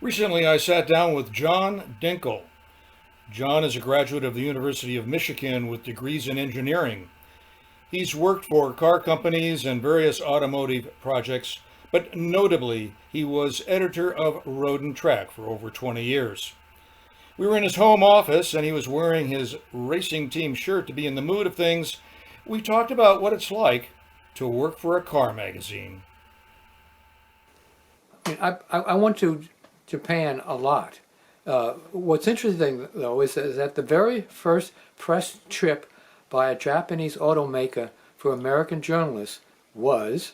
Recently, I sat down with John Dinkel. John is a graduate of the University of Michigan with degrees in engineering. He's worked for car companies and various automotive projects, but notably, he was editor of Road&Track for over 20 years. We were in his home office and he was wearing his racing team shirt to be in the mood of things. We talked about what it's like to work for a car magazine. I went to Japan a lot. What's interesting, though, is that the very first press trip by a Japanese automaker for American journalists was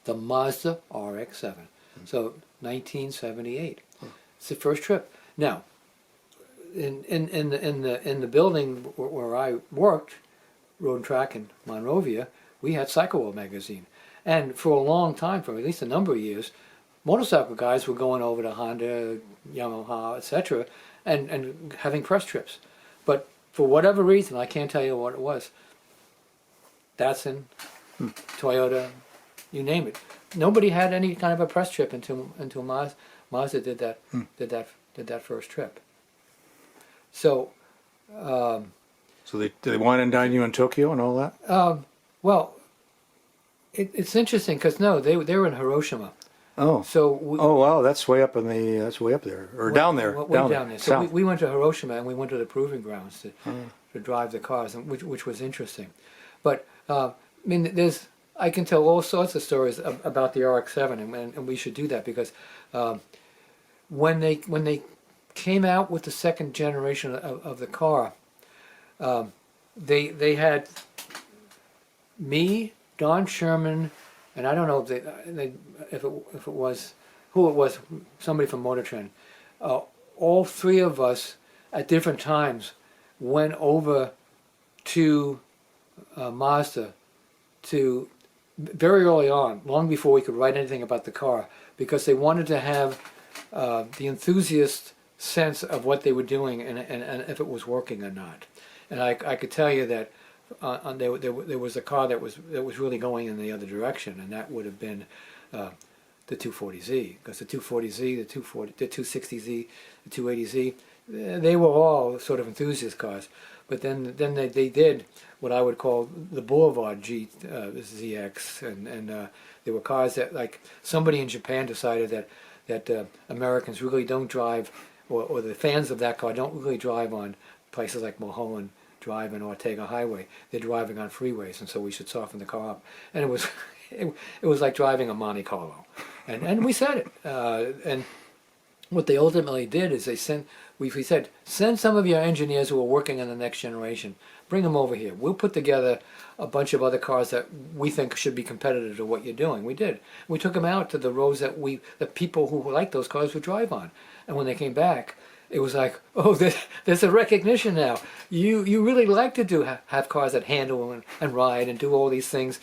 the Mazda RX-7. So 1978. It's the first trip. Now, in the building where I worked, Road and Track in Monrovia, we had Cycle World magazine, and for a long time, for at least a number of years, motorcycle guys were going over to Honda, Yamaha, etc., and having press trips. But for whatever reason, I can't tell you what it was. Datsun, Toyota, you name it. Nobody had any kind of a press trip until Mazda did that first trip. So. So they wine and dine you in Tokyo and all that? Well, it's interesting because no, they were in Hiroshima. Oh. So wow, that's way up there, or down there. Way down there. So south. we went to Hiroshima and we went to the proving grounds to drive the cars, which was interesting. But I mean, I can tell all sorts of stories about the RX-7, and we should do that because when they came out with the second generation of the car, they had me, Don Sherman, and I don't know if it was who it was, somebody from Motor Trend. All three of us at different times went over to Mazda to very early on, long before we could write anything about the car, because they wanted to have the enthusiast sense of what they were doing and if it was working or not. And I could tell you that there was a car that was really going in the other direction, and that would have been the 240Z, because the 240Z, the 260Z, the 280Z, they were all sort of enthusiast cars. But then they did what I would call the Boulevard ZX, and there were cars that, like, somebody in Japan decided that Americans really don't drive, or the fans of that car don't really drive on places like Mulholland Drive and Ortega Highway. They're driving on freeways, and so we should soften the car up. And it was it was like driving a Monte Carlo, and we said it. And what they ultimately did is we said, send some of your engineers who are working on the next generation, bring them over here. We'll put together a bunch of other cars that we think should be competitive to what you're doing. We did. We took them out to the roads that the people who liked those cars would drive on. And when they came back, it was like, oh, there's a recognition now. You really like to have cars that handle and ride and do all these things,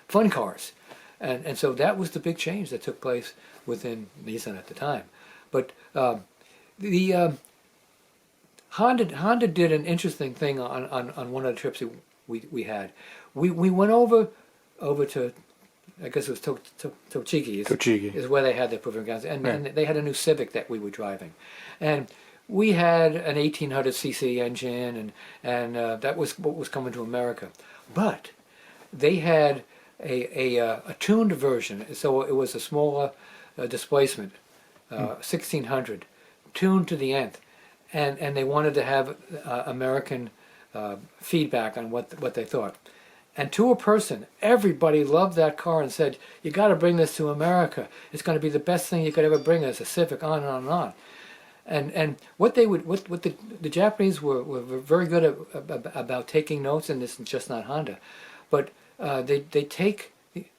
fun cars. And so that was the big change that took place within Nissan at the time. But the Honda did an interesting thing on one of the trips we had. We went over to, I guess it was Tochigi is where they had their proving grounds, and they had a new Civic that we were driving, and we had an 1800cc engine, and that was what was coming to America. But they had a tuned version, so it was a smaller displacement, 1600, tuned to the nth, and they wanted to have American feedback on what they thought. And to a person, everybody loved that car and said, you got to bring this to America. It's going to be the best thing you could ever bring us, a Civic, on and on and on. And what the Japanese were very good about taking notes, and this is just not Honda, but they take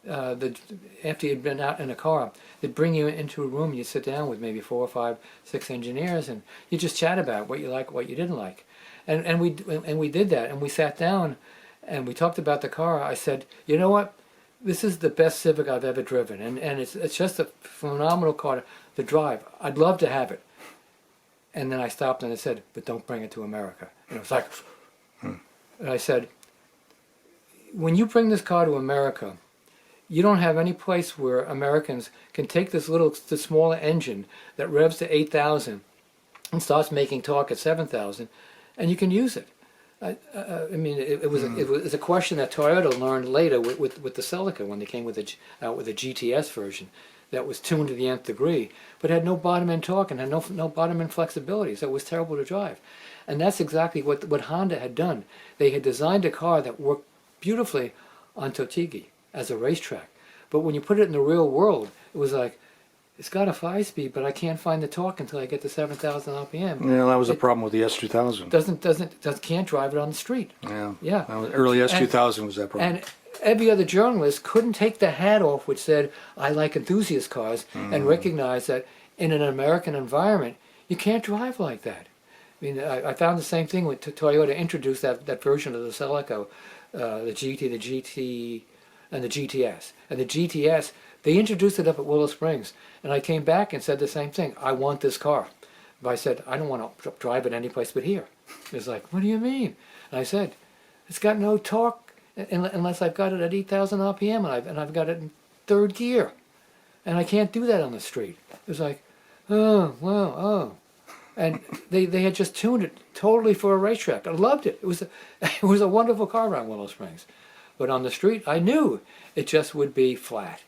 after you'd been out in a car, they'd bring you into a room, you'd sit down with maybe 4 or 5, 6 engineers, and you just chat about what you like, what you didn't like, and we did that, and we sat down and we talked about the car. I said, you know what, this is the best Civic I've ever driven, and it's just a phenomenal car to drive. I'd love to have it. And then I stopped and I said, but don't bring it to America. And it was like, and I said, when you bring this car to America, you don't have any place where Americans can take this smaller engine that revs to 8,000 and starts making torque at 7,000, and you can use it. I mean, it was a question that Toyota learned later with the Celica when they came out with a GTS version that was tuned to the nth degree, but had no bottom end torque and had no bottom end flexibility, so it was terrible to drive. And that's exactly what Honda had done. They had designed a car that worked beautifully on Totigi as a racetrack, but when you put it in the real world, it was like, it's got a 5-speed, but I can't find the torque until I get to 7,000 RPM. Yeah, that was a problem with the S2000. Can't drive it on the street. Yeah. Yeah. Early S2000 was that problem. And every other journalist couldn't take the hat off which said, I like enthusiast cars, and recognize that in an American environment, you can't drive like that. I mean, I found the same thing when Toyota introduced that version of the Celica, the GT, the GT, and the GTS. And the GTS, they introduced it up at Willow Springs, and I came back and said the same thing. I want this car. But I said, I don't want to drive it any place but here. It was like, what do you mean? And I said, it's got no torque unless I've got it at 8,000 RPM, and I've got it in third gear. And I can't do that on the street. It was like, oh, well, oh. And they had just tuned it totally for a racetrack. I loved it. It was a wonderful car around Willow Springs. But on the street, I knew it just would be flat.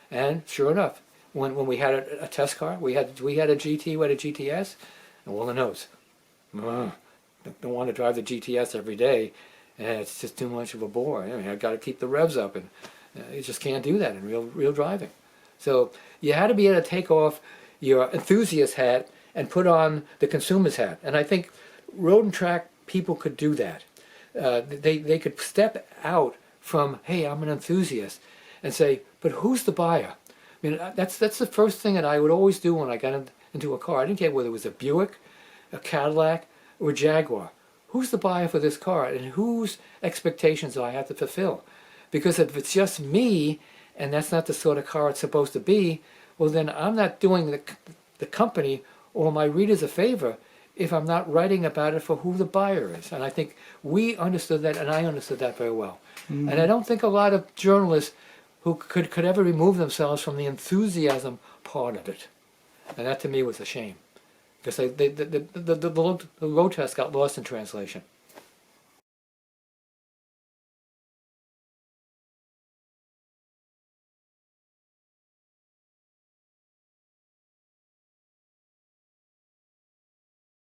And sure enough, when we had a test car, we had a GT, we had a GTS, and Willa knows. Don't want to drive the GTS every day, and it's just too much of a bore. I mean, I've got to keep the revs up, and you just can't do that in real driving. So you had to be able to take off your enthusiast hat and put on the consumer's hat. And I think Road and Track people could do that. They could step out from, hey, I'm an enthusiast, and say, but who's the buyer? I mean, that's the first thing that I would always do when I got into a car. I didn't care whether it was a Buick, a Cadillac, or a Jaguar. Who's the buyer for this car, and whose expectations do I have to fulfill? Because if it's just me, and that's not the sort of car it's supposed to be, well, then I'm not doing the company or my readers a favor if I'm not writing about it for who the buyer is. And I think we understood that, and I understood that very well. Mm-hmm. And I don't think a lot of journalists who could ever remove themselves from the enthusiasm part of it. And that to me was a shame. Because the road test got lost in translation.